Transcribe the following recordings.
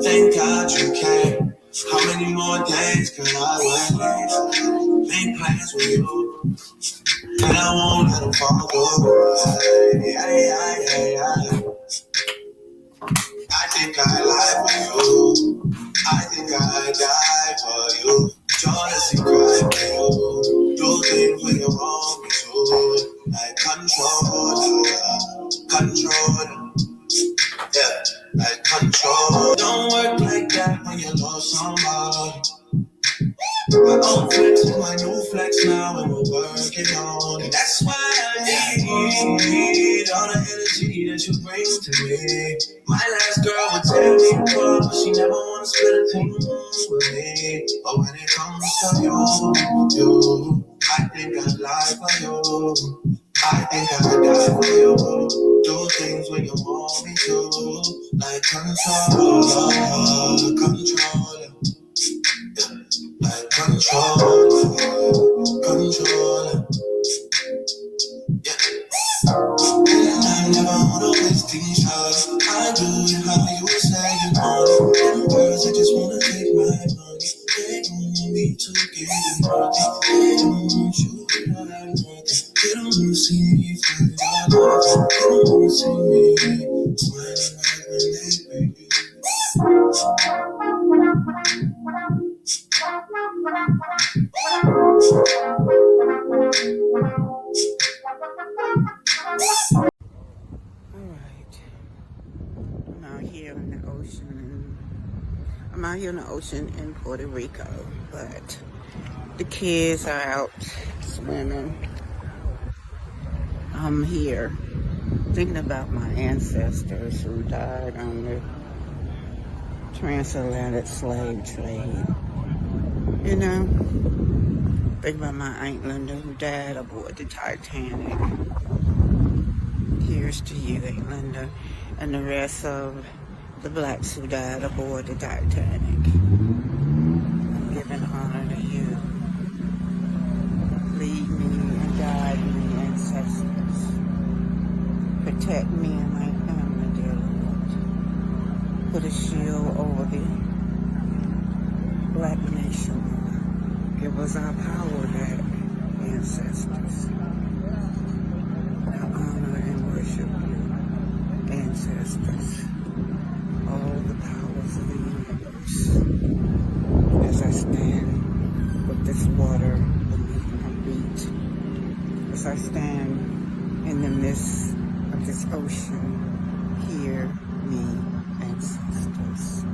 Thank God you came. How many more days could I wait? Make plans with you, and I won't let them fall through. I think I lie for you. I think I die for you. Jealousy cry for you. Do things when you want me to. Like control, yeah, like control. Don't work like that when you love somebody. My old flex is my new flex now, and we're working on it. That's why I need all the energy that you bring to me. My last girl would tear me apart, but she never wanna split a thing with me. But when it comes to you, I think I'd lie for you. I think I'd die for you. Do things when you want me to, like control. Like control, yeah. I never wanna waste these shots. I do it how you say you want it. Them girls, they just wanna take my money. They don't want me to give you nothing. They don't want you to have nothing. They don't wanna see me for your love. They don't wanna see me smiling like when they baby. I'm out here in the ocean in Puerto Rico, but the kids are out swimming. I'm here thinking about my ancestors who died on the transatlantic slave trade. You know, think about my Aunt Linda who died aboard the Titanic. Here's to you, Aunt Linda, and the rest of the blacks who died aboard the Titanic. I'm giving honor to you. Lead me and guide me, ancestors. Protect me and my family, dear Lord. Put a shield over the black nation. Give us our power back, ancestors. I honor and worship you, ancestors. All the powers of the universe. As I stand with this water beneath my feet, as I stand in the midst of this ocean, hear me, ancestors.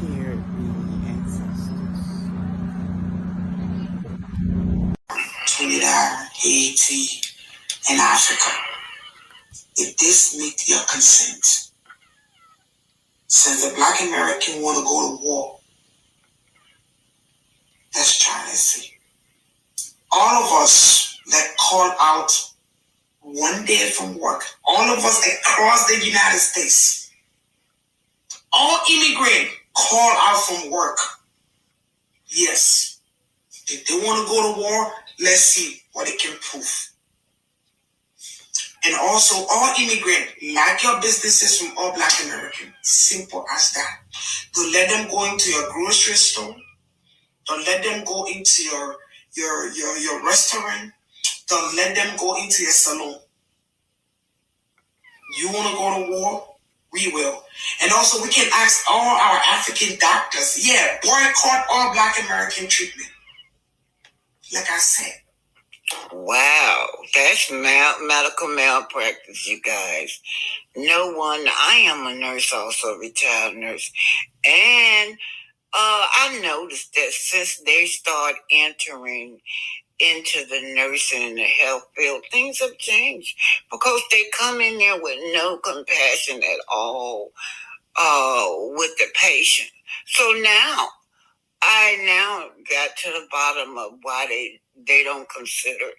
Hear me, ancestors. Trinidad, Haiti, and Africa. If this meet your consent, since the Black American want to go to war, let's try and see. All of us that call out one day from work, all of us across the United States, all immigrants call out from work. Yes, if they want to go to war, let's see what they can prove. And also, all immigrants, like your businesses from all Black Americans, simple as that. Don't let them go into your grocery store. Don't let them go into your restaurant. Don't let them go into your salon. You want to go to war? We will. And also, we can ask all our African doctors, boycott all Black American treatment. Like I said. Wow, that's medical malpractice, you guys. No one, I am a nurse, also a retired nurse. And I noticed that since they start entering into the nursing and the health field, things have changed because they come in there with no compassion at all with the patient. So now, I got to the bottom of why they don't consider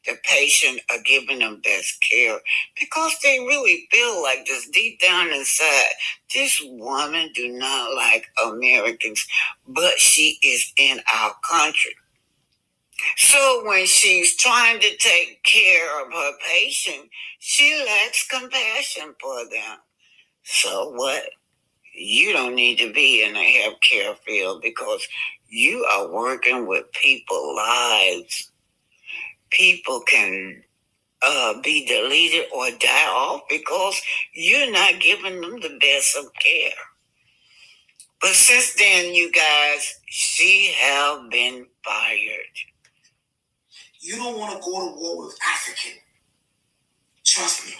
the patient or giving them best care, because they really feel like this deep down inside, this woman do not like Americans, but she is in our country. So when she's trying to take care of her patient, she lacks compassion for them. So what? you don't need to be in the healthcare field because you are working with people's lives. People can be deleted or die off because you're not giving them the best of care. But since then, you guys, she have been fired. You don't want to go to war with African. Trust me.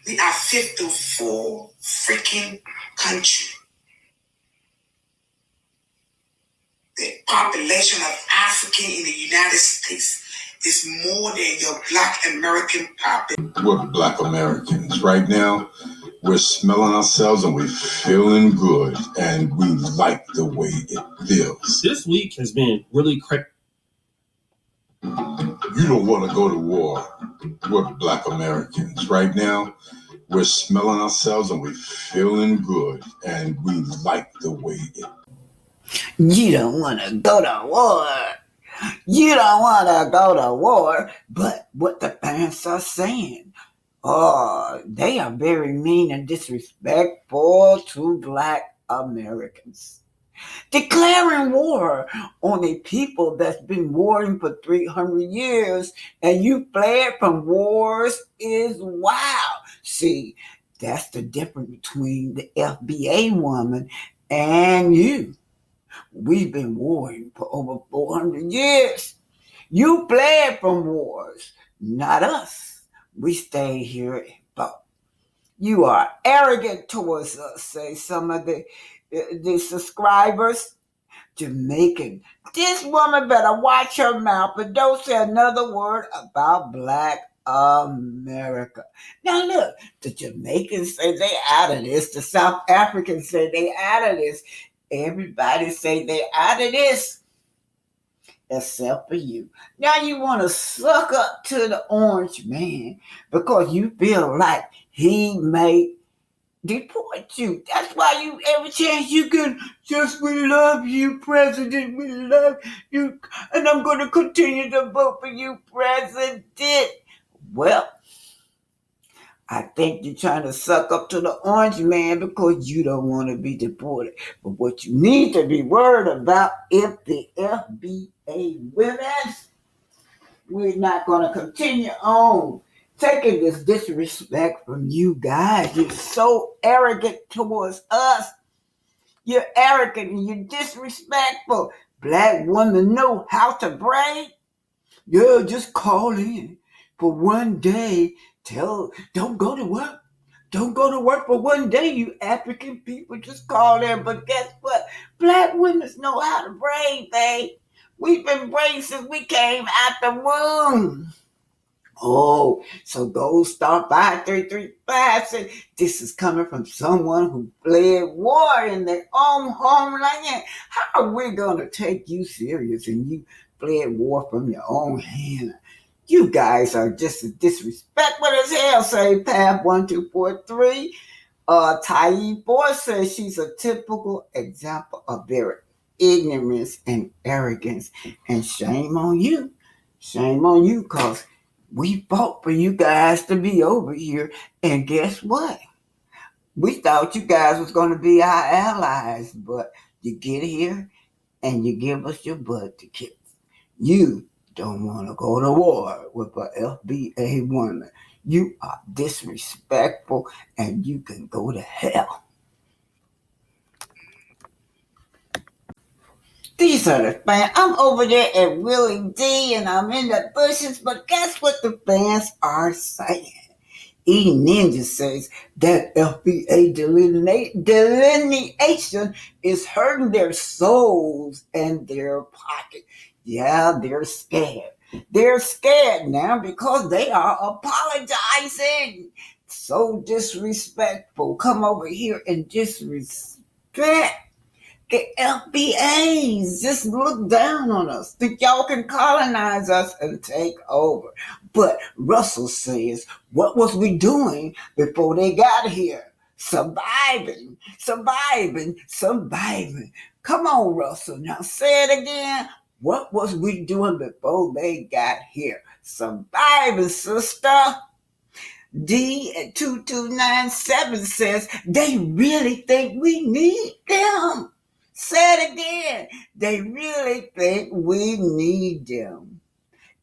We are 54 freaking country. The population of African in the United States is more than your Black American population. We're Black Americans. Right now, we're smelling ourselves and we're feeling good and we like the way it feels. This week has been really crazy. You don't want to go to war. We're Black Americans. Right now, we're smelling ourselves and we're feeling good and we like the way it. You don't want to go to war. You don't want to go to war. But what the parents are saying, oh, they are very mean and disrespectful to Black Americans. Declaring war on a people that's been warring for 300 years and you fled from wars is wow. See, that's the difference between the FBA woman and you. We've been warring for over 400 years. You fled from wars, not us. We stayed here and fought. You are arrogant towards us, say some of the subscribers. Jamaican. This woman better watch her mouth and don't say another word about Black America. Now look, the Jamaicans say they out of this. The South Africans say they out of this. Everybody say they out of this. Except for you. Now you want to suck up to the orange man because you feel like he may deport you. That's why you every chance you can just we love you, President. We love you, and I'm going to continue to vote for you, President. Well, I think you're trying to suck up to the orange man because you don't want to be deported. But what you need to be worried about if the FBA women, we're not going to continue on taking this disrespect from you guys. You're so arrogant towards us. You're arrogant and you're disrespectful. Black women know how to braid. Yeah, just call in for one day. Don't go to work. Don't go to work for one day, you African people. Just call in. But guess what? Black women know how to braid, babe. We've been braiding since we came out the womb. Oh, so go star 5335 say this is coming from someone who fled war in their own homeland. How are we going to take you serious and you fled war from your own hand? You guys are just as disrespectful as hell, say Path 1243. Tai 4 says she's a typical example of their ignorance and arrogance. And shame on you. Shame on you, because we fought for you guys to be over here. And guess what? We thought you guys was going to be our allies, but you get here and you give us your butt to kiss. You don't want to go to war with a FBA woman. You are disrespectful and you can go to hell. These are the fans. I'm over there at Willie D and I'm in the bushes, but guess what the fans are saying? E Ninja says that FBA delineation is hurting their souls and their pocket. Yeah, they're scared. They're scared now because they are apologizing. So disrespectful. Come over here and disrespect the FBAs. Just look down on us. Think y'all can colonize us and take over. But Russell says, what was we doing before they got here? Surviving. Come on, Russell. Now say it again. What was we doing before they got here? Surviving, sister. D at 2297 says they really think we need them. Say it again. They really think we need them.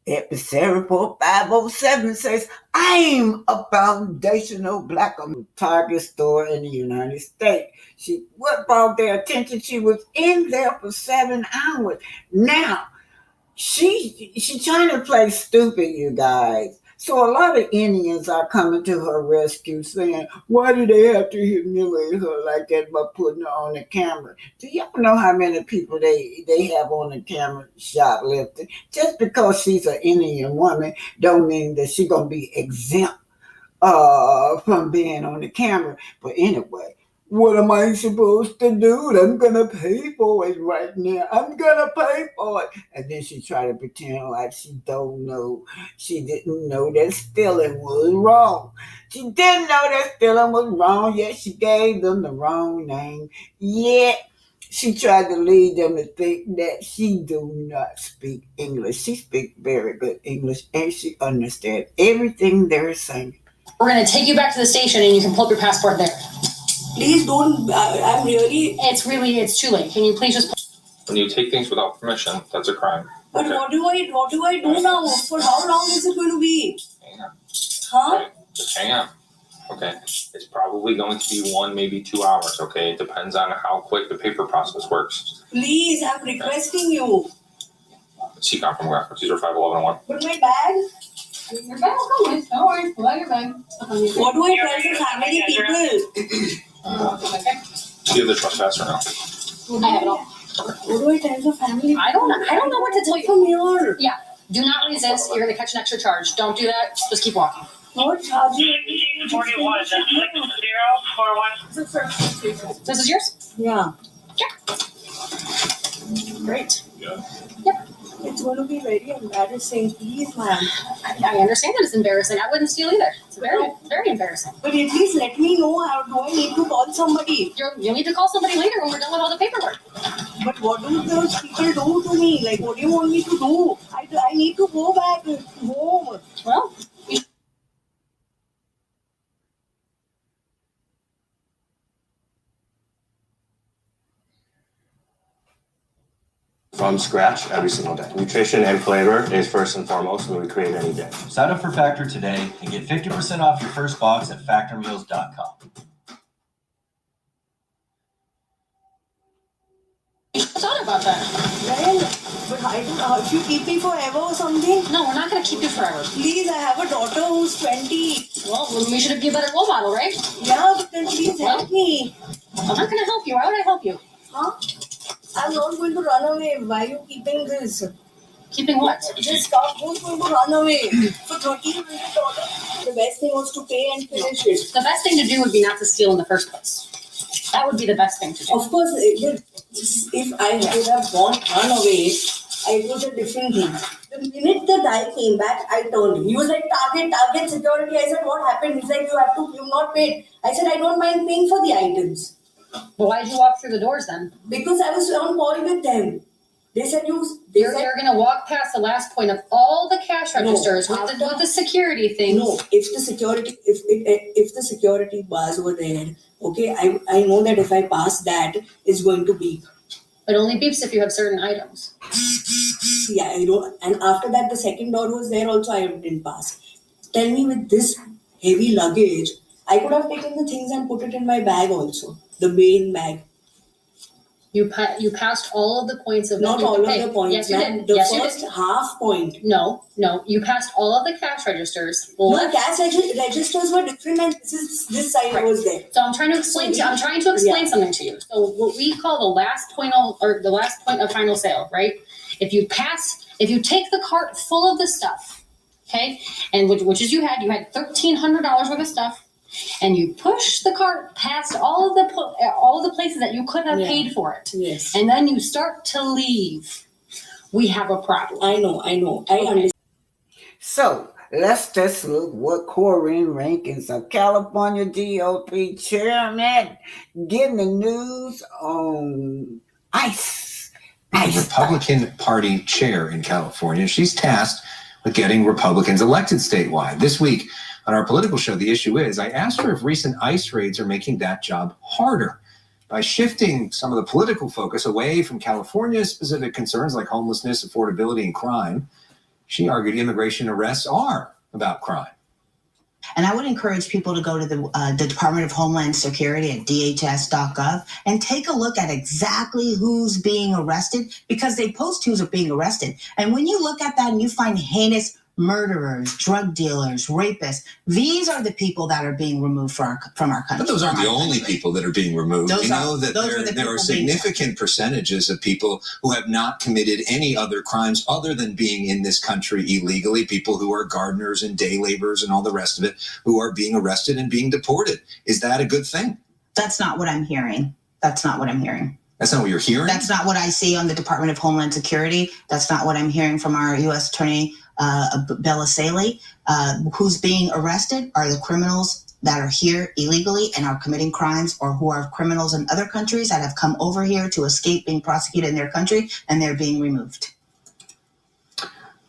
Epicerebral 507 says, I'm a foundational black Target store in the United States. What brought their attention? She was in there for 7 hours. Now, she trying to play stupid, you guys. So a lot of Indians are coming to her rescue saying, why do they have to humiliate her like that by putting her on the camera? Do y'all know how many people they have on the camera shoplifting? Just because she's an Indian woman don't mean that she's going to be exempt from being on the camera. But anyway, what am I supposed to do? I'm gonna pay for it right now. I'm gonna pay for it. And then she tried to pretend like she don't know. She didn't know that stealing was wrong. She didn't know that stealing was wrong, yet she gave them the wrong name. Yet she tried to lead them to think that she do not speak English. She speaks very good English and she understands everything they're saying. We're going to take you back to the station and you can pull up your passport there. Please don't. I'm really. It's too late. Can you please just. When you take things without permission, that's a crime. But okay. What do I do now? For how long is it going to be? Hang on. Huh? Okay. Just hang on. Okay. It's probably going to be 1, maybe 2 hours. Okay. It depends on how quick the paper process works. Please, I'm requesting you. CCOM from where? These are 5111. But my bag. Your bag will come with. Don't worry. We'll have your bag. What do I tell to family people? Okay. Do you have the trespasser now? I have it all. What do I tell the family? I don't know what to tell you. From here. Yeah. Do not resist. You're going to catch an extra charge. Don't do that. Just keep walking. What charge? 41. 041. This is yours? Yeah. Great. Yeah. Yep. It's going to be very embarrassing. Please, ma'am. I understand that it's embarrassing. I wouldn't steal either. It's very, very embarrassing. But at least let me know. How do I need to call somebody? You'll need to call somebody later when we're done with all the paperwork. But what do those people do to me? Like, what do you want me to do? I need to go back home. Well, from scratch every single day. Nutrition and flavor is first and foremost when we create any day. Sign up for Factor today and get 50% off your first box at factormeals.com. I thought about that. Well, but if you keep me forever or something? No, we're not going to keep you forever. Please, I have a daughter who's 20. Well, we should be a better role model, right? Yeah, but then please help me. I'm not going to help you. Why would I help you? Huh? I'm not going to run away. Why are you keeping this? Keeping what? This stuff was going to run away for $1,300. The best thing was to pay and finish it. The best thing to do would be not to steal in the first place. That would be the best thing to do. Of course, if I would have run away, it was a different thing. The minute the guy came back, I turned. He was like, target security. I said, what happened? He's like, you've not paid. I said, I don't mind paying for the items. But why did you walk through the doors then? Because I was on call with them. They said you're going to walk past the last point of all the cash registers with the security things. No, if the security bars were there, okay, I know that if I pass that, it's going to beep. It only beeps if you have certain items. Yeah, I know. And after that, the second door was there also, I didn't pass. Tell me, with this heavy luggage, I could have taken the things and put it in my bag also. The main bag. You passed all of the points of not all of the points. Yes, you did. The first half point. No. You passed all of the cash registers. No, cash registers were different, and this side was there. So I'm trying to explain something to you. So what we call the last point of final sale, right? If you take the cart full of the stuff, okay, and which is you had $1,300 worth of stuff. And you push the cart past all of the places that you could have paid for it. Yes. And then you start to leave. We have a problem. I know. I understand. So let's just look what Corinne Rankins, a California GOP chairman, getting the news on ICE. Republican Party chair in California. She's tasked with getting Republicans elected statewide. This week, On our political show, The Issue Is, I asked her if recent ICE raids are making that job harder. By shifting some of the political focus away from California's specific concerns like homelessness, affordability, and crime, she argued immigration arrests are about crime. And I would encourage people to go to the Department of Homeland Security at dhs.gov and take a look at exactly who's being arrested, because they post who's being arrested. And when you look at that and you find heinous murderers, drug dealers, rapists, these are the people that are being removed from our country. But those aren't the only people that are being removed. Those you know that there are significant percentages of people who have not committed any other crimes other than being in this country illegally, people who are gardeners and day laborers and all the rest of it, who are being arrested and being deported. Is that a good thing? That's not what I'm hearing. That's not what I'm hearing. That's not what you're hearing? That's not what I see on the Department of Homeland Security. That's not what I'm hearing from our U.S. Attorney, Bellassali. Who's being arrested are the criminals that are here illegally and are committing crimes, or who are criminals in other countries that have come over here to escape being prosecuted in their country, and they're being removed.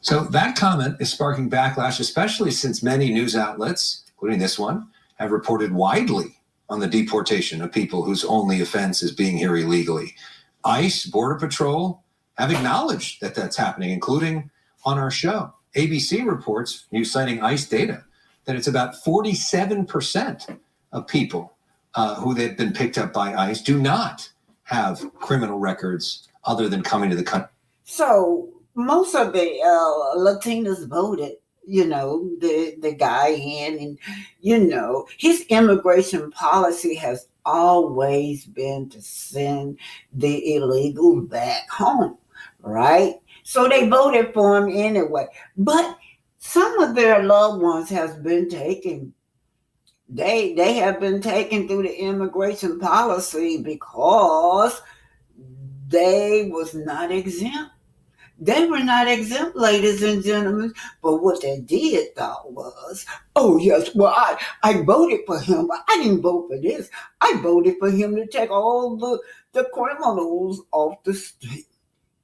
So that comment is sparking backlash, especially since many news outlets, including this one, have reported widely on the deportation of people whose only offense is being here illegally. ICE, Border Patrol have acknowledged that that's happening, including on our show. ABC reports, news citing ICE data, that it's about 47% of people who have been picked up by ICE do not have criminal records other than coming to the country. So most of the Latinos voted, the guy in, and, his immigration policy has always been to send the illegal back home, right? So they voted for him anyway. But some of their loved ones have been taken. They have been taken through the immigration policy because they was not exempt. They were not exempt, ladies and gentlemen. But what they did, though, was, oh, yes, well, I voted for him, but I didn't vote for this. I voted for him to take all the criminals off the street.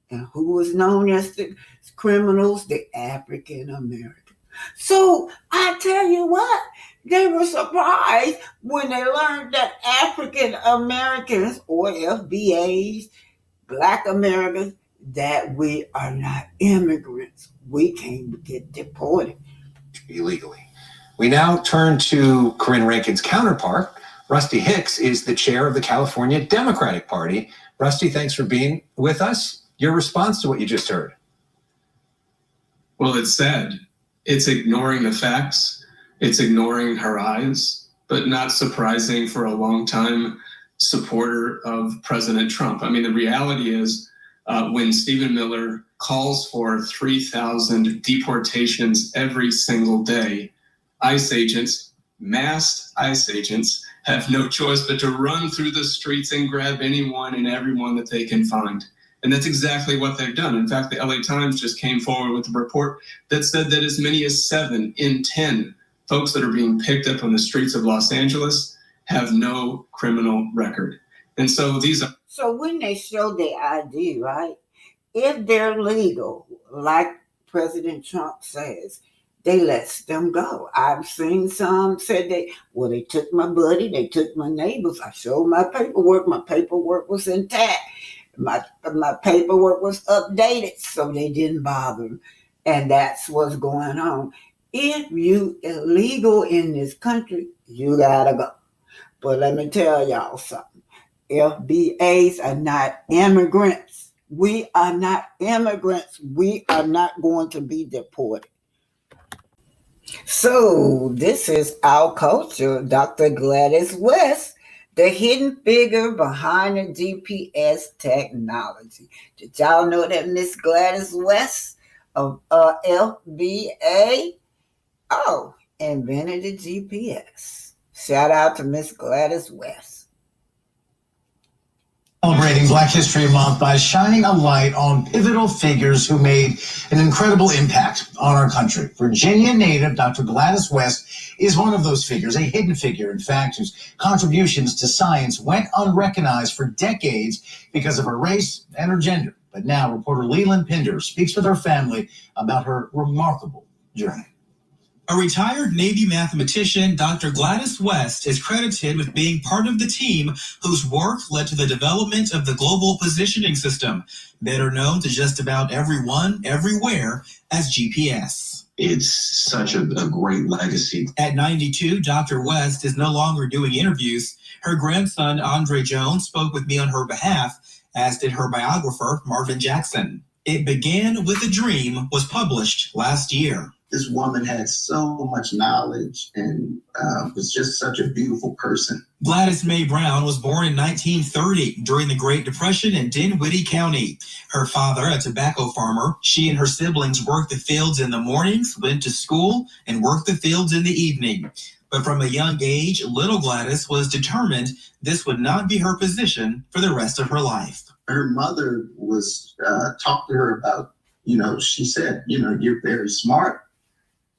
And who was known as the criminals? The African American. So I tell you what, they were surprised when they learned that African Americans, or FBAs, Black Americans, that we are not immigrants. We can't get deported illegally. We now turn to Corinne Rankin's counterpart. Rusty Hicks is the chair of the California Democratic Party. Rusty, thanks for being with us. Your response to what you just heard? Well, it's sad. It's ignoring the facts. It's ignoring her eyes, but not surprising for a long time supporter of President Trump. I mean, the reality is, when Stephen Miller calls for 3,000 deportations every single day, ICE agents, masked ICE agents, have no choice but to run through the streets and grab anyone and everyone that they can find. And that's exactly what they've done. In fact, the LA Times just came forward with a report that said that as many as 7 in 10 folks that are being picked up on the streets of Los Angeles have no criminal record. And so these are... So when they show their ID, right, if they're legal, like President Trump says, they let them go. I've seen some said they took my buddy, they took my neighbors. I showed my paperwork. My paperwork was intact. My paperwork was updated, so they didn't bother them. And that's what's going on. If you illegal in this country, you gotta go. But let me tell y'all something. FBAs are not immigrants. We are not immigrants. We are not going to be deported. So this is our culture, Dr. Gladys West, the hidden figure behind the GPS technology. Did y'all know that Miss Gladys West of FBA, invented the GPS? Shout out to Miss Gladys West. Celebrating Black History Month by shining a light on pivotal figures who made an incredible impact on our country. Virginia native Dr. Gladys West is one of those figures, a hidden figure, in fact, whose contributions to science went unrecognized for decades because of her race and her gender. But now reporter Leland Pinder speaks with her family about her remarkable journey. A retired Navy mathematician, Dr. Gladys West is credited with being part of the team whose work led to the development of the Global Positioning System, better known to just about everyone, everywhere as GPS. It's such a great legacy. At 92, Dr. West is no longer doing interviews. Her grandson, Andre Jones, spoke with me on her behalf, as did her biographer, Marvin Jackson. It Began with a Dream was published last year. This woman had so much knowledge and was just such a beautiful person. Gladys Mae Brown was born in 1930 during the Great Depression in Dinwiddie County. Her father, a tobacco farmer, she and her siblings worked the fields in the mornings, went to school, and worked the fields in the evening. But from a young age, little Gladys was determined this would not be her position for the rest of her life. Her mother was talked to her about, she said, you're very smart.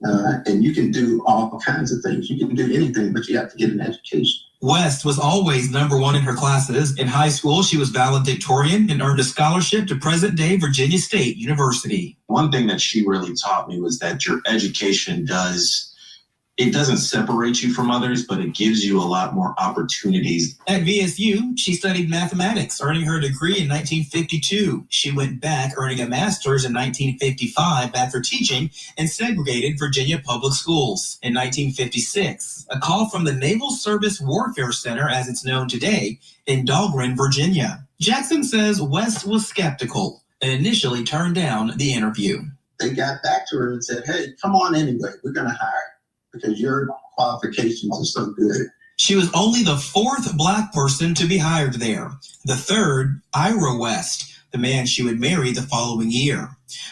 And you can do all kinds of things. You can do anything, but you have to get an education. West was always number one in her classes. In high school, she was valedictorian and earned a scholarship to present-day Virginia State University. One thing that she really taught me was that your education doesn't separate you from others, but it gives you a lot more opportunities. At VSU, she studied mathematics, earning her degree in 1952. She went back, earning a master's in 1955 after teaching in segregated Virginia public schools. In 1956, a call from the Naval Service Warfare Center, as it's known today, in Dahlgren, Virginia. Jackson says West was skeptical and initially turned down the interview. They got back to her and said, hey, come on anyway, we're going to hire you, because your qualifications are so good. She was only the fourth Black person to be hired there. The third, Ira West, the man she would marry the following year.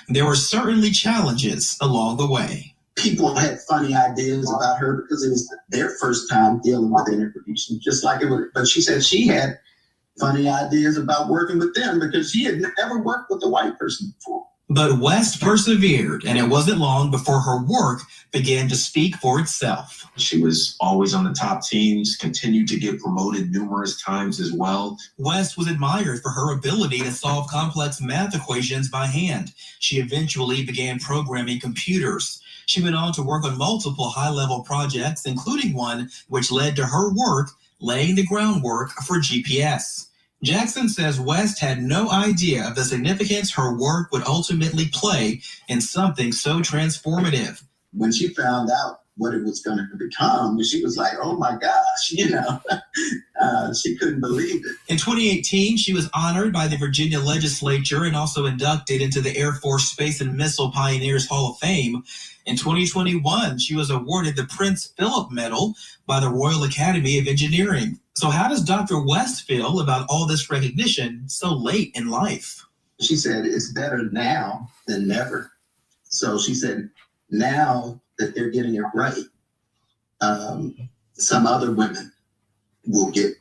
There were certainly challenges along the way. People had funny ideas about her because it was their first time dealing with interpretation, just like it was. But she said she had funny ideas about working with them because she had never worked with a white person before. But West persevered, and it wasn't long before her work began to speak for itself. She was always on the top teams, continued to get promoted numerous times as well. West was admired for her ability to solve complex math equations by hand. She eventually began programming computers. She went on to work on multiple high-level projects, including one which led to her work laying the groundwork for GPS. Jackson says West had no idea of the significance her work would ultimately play in something so transformative. When she found out what it was going to become, she was like, oh my gosh, she couldn't believe it. In 2018, she was honored by the Virginia legislature and also inducted into the Air Force Space and Missile Pioneers Hall of Fame. In 2021, she was awarded the Prince Philip Medal by the Royal Academy of Engineering. So how does Dr. West feel about all this recognition so late in life? She said, it's better now than never. So she said, now that they're getting it right, some other women will get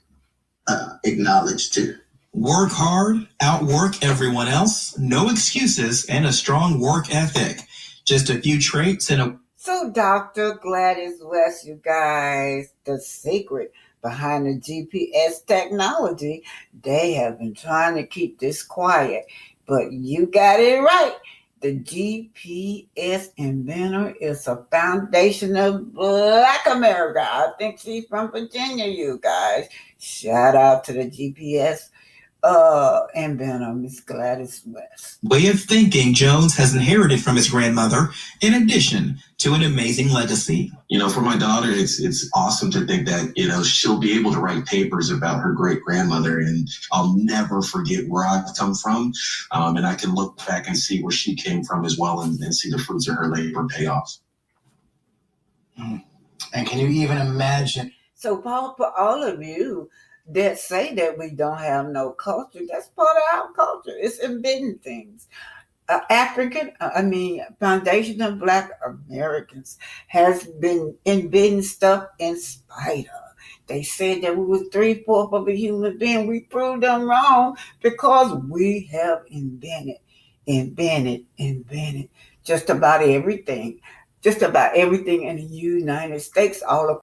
acknowledged too. Work hard, outwork everyone else, no excuses, and a strong work ethic. Just a few traits and a... So Dr. Gladys West, you guys, the secret behind the GPS technology, they have been trying to keep this quiet, but you got it right. The GPS inventor is a foundation of Black America. I think she's from Virginia, you guys. Shout out to the GPS inventor, Miss Gladys West. Way of thinking Jones has inherited from his grandmother, in addition to an amazing legacy. For my daughter, it's awesome to think that, she'll be able to write papers about her great-grandmother, and I'll never forget where I've come from. And I can look back and see where she came from as well and see the fruits of her labor pay off. And can you even imagine? So, Paul, for all of you that say that we don't have no culture, that's part of our culture. It's embedding things. Foundation of Black Americans has been embedding stuff in spite of. They said that we was 3/4 of a human being. We proved them wrong because we have invented just about everything in the United States, all